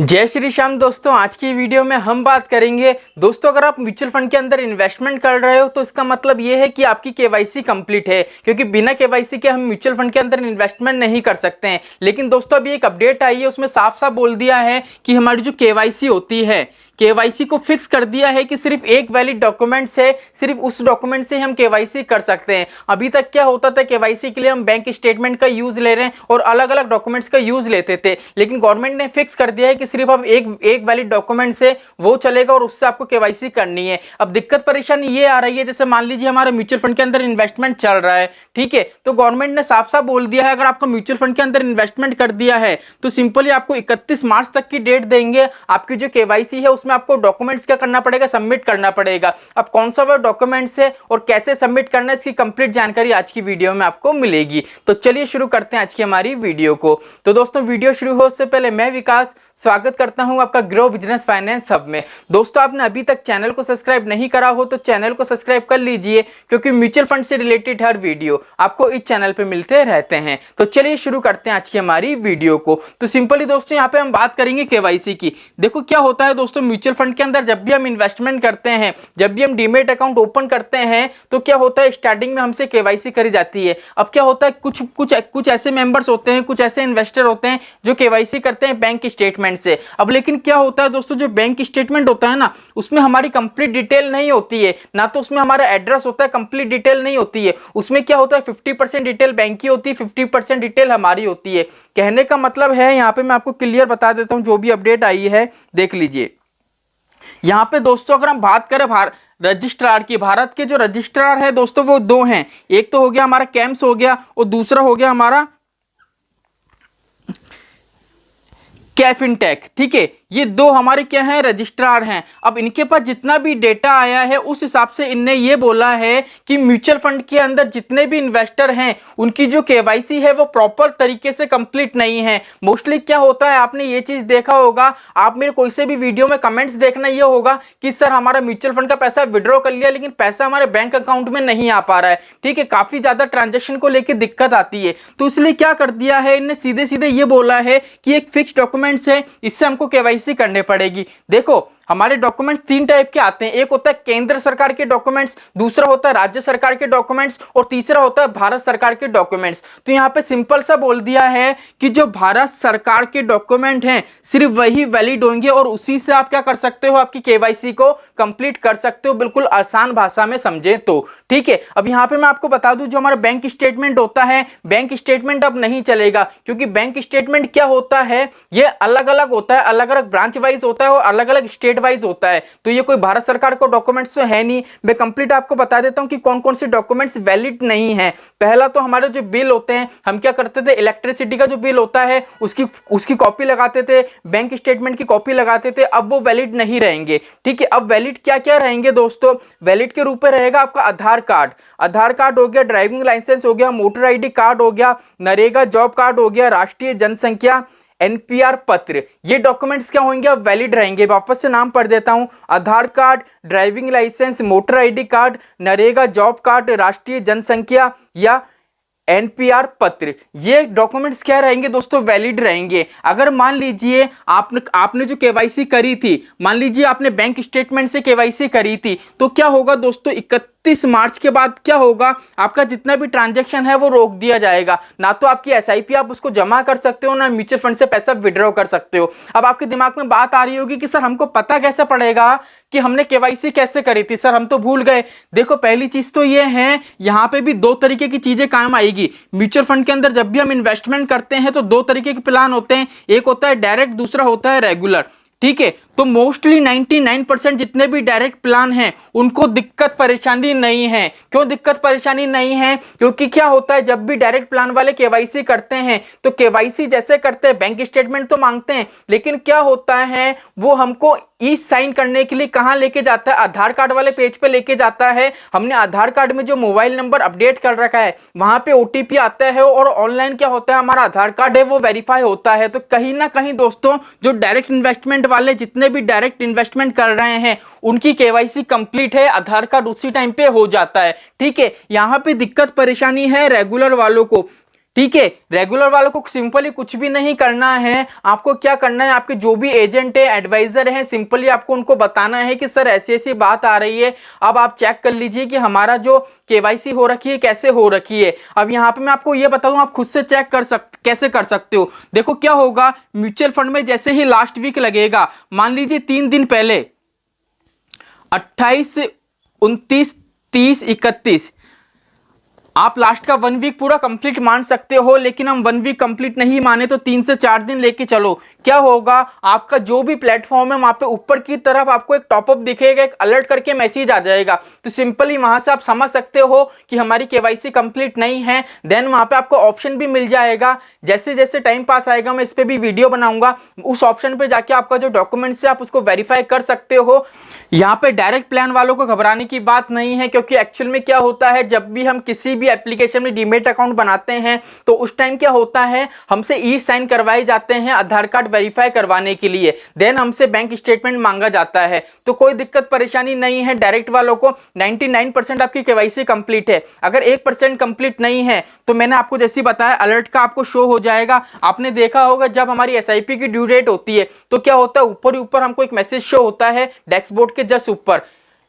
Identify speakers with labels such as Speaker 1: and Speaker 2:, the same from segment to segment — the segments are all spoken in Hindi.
Speaker 1: जय श्री श्याम दोस्तों, आज की वीडियो में हम बात करेंगे दोस्तों, अगर आप म्यूचुअल फंड के अंदर इन्वेस्टमेंट कर रहे हो तो इसका मतलब ये है कि आपकी केवाईसी कंप्लीट है, क्योंकि बिना केवाईसी के हम म्यूचुअल फंड के अंदर इन्वेस्टमेंट नहीं कर सकते हैं। लेकिन दोस्तों अभी एक अपडेट आई है, उसमें साफ साफ बोल दिया है कि हमारी जो केवाईसी होती है, केवाईसी को फिक्स कर दिया है कि सिर्फ एक वैलिड डॉक्यूमेंट से, सिर्फ उस डॉक्यूमेंट से हम केवाईसी कर सकते हैं। अभी तक क्या होता था, केवाईसी के लिए हम बैंक स्टेटमेंट का यूज ले रहे हैं और अलग अलग डॉक्यूमेंट्स का यूज लेते थे, लेकिन गवर्नमेंट ने फिक्स कर दिया है कि सिर्फ अब एक वैलिड डॉक्यूमेंट से वो चलेगा और उससे आपको केवाईसी करनी है। अब दिक्कत परेशानी ये आ रही है, जैसे मान लीजिए हमारा म्यूचुअल फंड के अंदर इन्वेस्टमेंट चल रहा है, ठीक है, तो गवर्नमेंट ने साफ साफ बोल दिया है अगर आपका म्यूचुअल फंड के अंदर इन्वेस्टमेंट कर दिया है तो सिंपली आपको 31 मार्च तक की डेट देंगे। आपकी जो केवाईसी है उसमें आपको डॉक्यूमेंट्स क्या करना पड़ेगा, सबमिट करना पड़ेगा। अब कौन सा वो डॉक्यूमेंट्स है और कैसे सबमिट करना है, इसकी कंप्लीट जानकारी आज की वीडियो में आपको मिलेगी। तो चलिए शुरू करते हैं आज की हमारी वीडियो को। तो दोस्तों वीडियो शुरू हो उससे पहले मैं विकास स्वागत करता हूं आपका ग्रो बिजनेस फाइनेंस हब में। दोस्तों आपने अभी तक चैनल को सब्सक्राइब नहीं करा हो तो चैनल को सब्सक्राइब कर लीजिए, क्योंकि म्यूचुअल फंड से रिलेटेड हर वीडियो आपको इस चैनल पे मिलते रहते हैं। तो चलिए शुरू करते हैं आज की हमारी वीडियो को। तो सिंपली दोस्तों यहाँ पे हम बात करेंगे केवाईसी की। देखो क्या होता है दोस्तों, म्यूचुअल फंड के अंदर जब भी हम इन्वेस्टमेंट करते हैं, जब भी हम डीमेट अकाउंट ओपन करते हैं तो क्या होता है, स्टार्टिंग में हमसे केवाईसी करी जाती है। अब क्या होता है, कुछ ऐसे मेंबर्स होते हैं, कुछ ऐसे इन्वेस्टर होते हैं जो केवाईसी करते हैं बैंक स्टेटमेंट से। अब लेकिन क्या होता है दोस्तों, जो बैंक स्टेटमेंट होता है ना, उसमें हमारी कंप्लीट डिटेल नहीं होती है, ना तो उसमें हमारा एड्रेस होता है, कंप्लीट डिटेल नहीं होती है। उसमें क्या होता है, 50% डिटेल बैंक की होती है, 50% डिटेल हमारी होती है। कहने का मतलब है, यहाँ पे मैं आपको क्लियर बता देता हूँ, जो भी अपडेट आई है देख लीजिए। यहाँ पे दोस्तों अगर हम बात करें रजिस्ट्रार की, भारत के जो रजिस्ट्रार है दोस्तों वो दो हैं। एक तो हो गया हमारा कैम्स हो गया और दूसरा हो गया हमारा कैफिनटेक, ठीक है। ये दो हमारे क्या हैं, रजिस्ट्रार हैं। अब इनके पास जितना भी डेटा आया है उस हिसाब से इनने ये बोला है कि म्यूचुअल फंड के अंदर जितने भी इन्वेस्टर हैं उनकी जो केवाईसी है वो प्रॉपर तरीके से कंप्लीट नहीं है। मोस्टली क्या होता है, आपने ये चीज देखा होगा, आप मेरे कोई से भी वीडियो में कमेंट्स देखना ये होगा कि सर हमारा म्यूचुअल फंड का पैसा विड्रॉ कर लिया लेकिन पैसा हमारे बैंक अकाउंट में नहीं आ पा रहा है, ठीक है, काफी ज्यादा ट्रांजेक्शन को लेकर दिक्कत आती है। तो इसलिए क्या कर दिया है, इनने सीधे सीधे ये बोला है कि एक फिक्स डॉक्यूमेंट्स है, इससे हमको केवाईसी करने पड़ेगी। देखो हमारे डॉक्यूमेंट्स तीन टाइप के आते हैं, एक होता है केंद्र सरकार के डॉक्यूमेंट्स, दूसरा होता है राज्य सरकार के डॉक्यूमेंट्स और तीसरा होता है भारत सरकार के डॉक्यूमेंट्स। तो यहाँ पे सिंपल सा बोल दिया है कि जो भारत सरकार के डॉक्यूमेंट हैं सिर्फ वही वैलिड होंगे और उसी से आप क्या कर सकते हो, आपकी केवाईसी को कंप्लीट कर सकते हो, बिल्कुल आसान भाषा में समझे तो, ठीक है। अब यहाँ पे मैं आपको बता दूं, जो हमारा बैंक स्टेटमेंट होता है, बैंक स्टेटमेंट अब नहीं चलेगा, क्योंकि बैंक स्टेटमेंट क्या होता है, ये अलग अलग होता है, अलग अलग ब्रांच वाइज होता है और अलग अलग स्टेट वाइज होता है। तो ये कोई भारत सरकार को डॉक्यूमेंट्स तो है नहीं। मैं कंप्लीट आपको बता देता हूं कि कौन कौन से डॉक्यूमेंट्स वैलिड नहीं है। पहला तो हमारे जो बिल होते हैं, हम क्या करते थे, इलेक्ट्रिसिटी का जो बिल होता है उसकी कॉपी लगाते थे, बैंक स्टेटमेंट की कॉपी लगाते थे, अब वो वैलिड नहीं रहेंगे, ठीक है। अब वैलिड क्या क्या रहेंगे दोस्तों, वैलिड के रूप में रहेगा आपका आधार कार्ड हो गया, ड्राइविंग लाइसेंस हो गया, मोटर आईडी कार्ड हो गया, नरेगा जॉब कार्ड हो गया, राष्ट्रीय जनसंख्या एनपीआर पत्र। ये डॉक्यूमेंट्स क्या होंगे, अब वैलिड रहेंगे। वापस से नाम पढ़ देता हूं, Aadhaar card, driving licence, motor ID card, NREGA job card, राष्ट्रीय जनसंख्या या एनपीआर पत्र, ये डॉक्यूमेंट्स क्या रहेंगे दोस्तों, वैलिड रहेंगे। अगर मान लीजिए आपने जो केवाईसी करी थी, मान लीजिए आपने बैंक स्टेटमेंट से केवाईसी करी थी, तो क्या होगा दोस्तों, 31 मार्च के बाद क्या होगा, आपका जितना भी ट्रांजैक्शन है वो रोक दिया जाएगा। ना तो आपकी एसआईपी आप उसको जमा कर सकते हो, ना म्यूचुअल फंड से पैसा विड्रॉ कर सकते हो। अब आपके दिमाग में बात आ रही होगी कि सर हमको पता कैसे पड़ेगा कि हमने केवाईसी कैसे करी थी, सर हम तो भूल गए। देखो पहली चीज तो ये है, यहाँ पे भी दो तरीके की चीजें काम आएगी। म्यूचुअल फंड के अंदर जब भी हम इन्वेस्टमेंट करते हैं तो दो तरीके के प्लान होते हैं, एक होता है डायरेक्ट, दूसरा होता है रेगुलर, ठीक है। तो मोस्टली 99% जितने भी डायरेक्ट प्लान हैं उनको दिक्कत परेशानी नहीं है। क्यों दिक्कत परेशानी नहीं है, क्योंकि क्या होता है, जब भी डायरेक्ट प्लान वाले केवाईसी करते हैं तो केवाईसी जैसे करते हैं, बैंक स्टेटमेंट तो मांगते हैं, लेकिन क्या होता है वो हमको ई साइन करने के लिए कहां लेके जाता है, आधार कार्ड वाले पेज पे लेके जाता है। हमने आधार कार्ड में जो मोबाइल नंबर अपडेट कर रखा है वहां पे ओटीपी आता है और ऑनलाइन क्या होता है, हमारा आधार कार्ड है वो वेरीफाई होता है। तो कहीं ना कहीं दोस्तों जो डायरेक्ट इन्वेस्टमेंट वाले जितने भी डायरेक्ट इन्वेस्टमेंट कर रहे हैं उनकी केवाईसी कंप्लीट है, आधार कार्ड उसी टाइम पे हो जाता है, ठीक है। यहां पे दिक्कत परेशानी है रेगुलर वालों को। ठीक है। रेगुलर वालों को सिंपली कुछ भी नहीं करना है, आपको क्या करना है, आपके जो भी एजेंट है, एडवाइजर हैं, सिंपली आपको उनको बताना है कि सर ऐसी ऐसी बात आ रही है, अब आप चेक कर लीजिए कि हमारा जो केवाईसी हो रखी है कैसे हो रखी है। अब यहाँ पे मैं आपको ये बताऊं, आप खुद से चेक कैसे कर सकते हो। देखो क्या होगा, म्यूचुअल फंड में जैसे ही लास्ट वीक लगेगा, मान लीजिए 3 दिन पहले 28, 29, 30, 31, आप लास्ट का 1 वीक पूरा कंप्लीट मान सकते हो, लेकिन हम 1 वीक कंप्लीट नहीं माने तो 3 से 4 दिन लेके चलो। क्या होगा, आपका जो भी प्लेटफॉर्म है वहां पे ऊपर की तरफ आपको एक टॉपअप दिखेगा, एक अलर्ट करके मैसेज आ जाएगा। तो सिंपली वहां से आप समझ सकते हो कि हमारी केवाईसी कंप्लीट नहीं है। देन वहां पे आपको ऑप्शन भी मिल जाएगा, जैसे जैसे टाइम पास आएगा मैं इस पर भी वीडियो बनाऊंगा, उस ऑप्शन पे जाके आपका जो डॉक्यूमेंट्स है आप उसको वेरीफाई कर सकते हो। यहाँ पे डायरेक्ट प्लान वालों को घबराने की बात नहीं है, क्योंकि एक्चुअल में क्या होता है, जब भी हम किसी भी एप्लीकेशन में डीमेट अकाउंट बनाते हैं तो उस टाइम क्या होता है, हमसे ई साइन करवाए जाते हैं आधार कार्ड वेरीफाई करवाने के लिए, देन हमसे बैंक स्टेटमेंट मांगा जाता है। तो कोई दिक्कत परेशानी नहीं है, डायरेक्ट वालों को 99% आपकी केवाईसी कंप्लीट है। अगर 1% कंप्लीट नहीं है तो मैंने आपको जैसे बताया अलर्ट का आपको शो हो जाएगा। आपने देखा होगा जब हमारी एसआईपी की ड्यू डेट होती है तो क्या होता है, ऊपर ही ऊपर हमको एक मैसेज शो होता है डैशबोर्ड के जस्ट ऊपर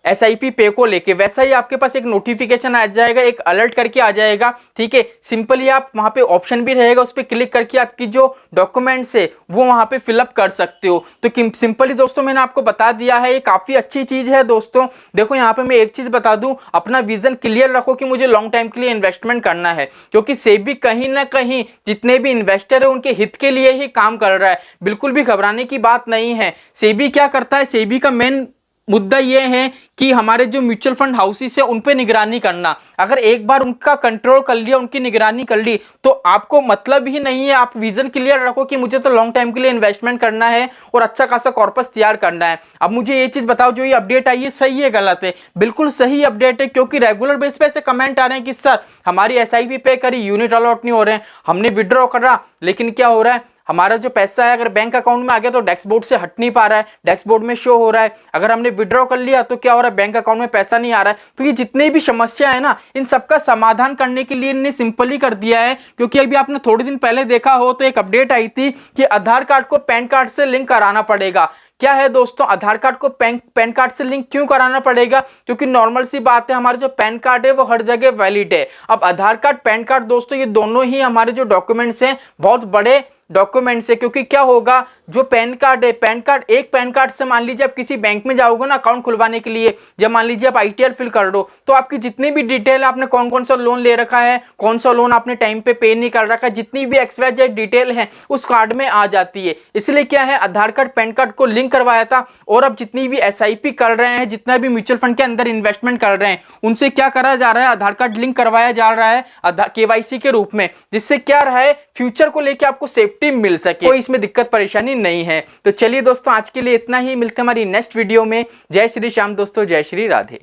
Speaker 1: एसआईपी पे को लेके, वैसा ही आपके पास एक नोटिफिकेशन आ जाएगा, एक अलर्ट करके आ जाएगा। ठीक है, सिंपली आप वहां पे ऑप्शन भी रहेगा, उस पर क्लिक करके आपकी जो डॉक्यूमेंट्स है वो वहां पे फिलअप कर सकते हो। तो सिंपली दोस्तों मैंने आपको बता दिया है, ये काफी अच्छी चीज है दोस्तों। देखो यहाँ पे मैं एक चीज बता दूं, अपना विजन क्लियर रखो कि मुझे लॉन्ग टाइम के लिए इन्वेस्टमेंट करना है, क्योंकि सेबी कहीं ना कहीं जितने भी इन्वेस्टर है उनके हित के लिए ही काम कर रहा है। बिल्कुल भी घबराने की बात नहीं है। सेबी क्या करता है, सेबी का मेन मुद्दा यह है कि हमारे जो म्यूचुअल फंड हाउसेस है उन पे निगरानी करना। अगर एक बार उनका कंट्रोल कर लिया, उनकी निगरानी कर ली, तो आपको मतलब ही नहीं है। आप विजन क्लियर रखो कि मुझे तो लॉन्ग टाइम के लिए इन्वेस्टमेंट करना है और अच्छा खासा कॉर्पस तैयार करना है। अब मुझे ये चीज बताओ, जो ये अपडेट आई है सही है गलत है? बिल्कुल सही अपडेट है, क्योंकि रेगुलर बेस पे ऐसे कमेंट आ रहे हैं कि सर हमारी एसआईपी पे करी, यूनिट अलॉट नहीं हो रहे हैं, हमने विड्रॉ करा लेकिन क्या हो रहा है, हमारा जो पैसा है अगर बैंक अकाउंट में आ गया तो डैशबोर्ड से हट नहीं पा रहा है, डैशबोर्ड में शो हो रहा है। अगर हमने विड्रॉ कर लिया तो क्या हो रहा है, बैंक अकाउंट में पैसा नहीं आ रहा है। तो ये जितनी भी समस्या है ना, इन सबका समाधान करने के लिए इन्हें सिंपल ही कर दिया है। क्योंकि अभी आपने थोड़े दिन पहले देखा हो तो एक अपडेट आई थी कि आधार कार्ड को पैन कार्ड से लिंक कराना पड़ेगा। क्या है दोस्तों, आधार कार्ड को पैन कार्ड से लिंक क्यों कराना पड़ेगा? क्योंकि नॉर्मल सी बात है, हमारा जो पैन कार्ड है वो हर जगह वैलिड है। अब आधार कार्ड, पैन कार्ड दोस्तों, ये दोनों ही हमारे जो डॉक्यूमेंट्स हैं बहुत बड़े डॉक्यूमेंट्स है। क्योंकि क्या होगा, जो पैन कार्ड है, पैन कार्ड, एक पैन कार्ड से मान लीजिए आप किसी बैंक में जाओगे ना अकाउंट खुलवाने के लिए, जब मान लीजिए आप आईटीआर फिल कर दो तो आपकी जितनी भी डिटेल आपने कौन कौन सा लोन ले रखा है, कौन सा लोन आपने टाइम पे नहीं कर रखा है, जितनी भी XYZ डिटेल है उस कार्ड में आ जाती है। इसलिए क्या है, आधार कार्ड पैन कार्ड को लिंक करवाया था। और अब जितनी भी SIP कर रहे हैं, जितना भी म्यूचुअल फंड के अंदर इन्वेस्टमेंट कर रहे हैं, उनसे क्या करा जा रहा है, आधार कार्ड लिंक करवाया जा रहा है KYC के रूप में, जिससे क्या रहा है, फ्यूचर को लेकर आपको सेफ्टी मिल सके, कोई इसमें दिक्कत परेशानी नहीं है। तो चलिए दोस्तों, आज के लिए इतना ही, मिलते हैं हमारी नेक्स्ट वीडियो में। जय श्री श्याम दोस्तों, जय श्री राधे।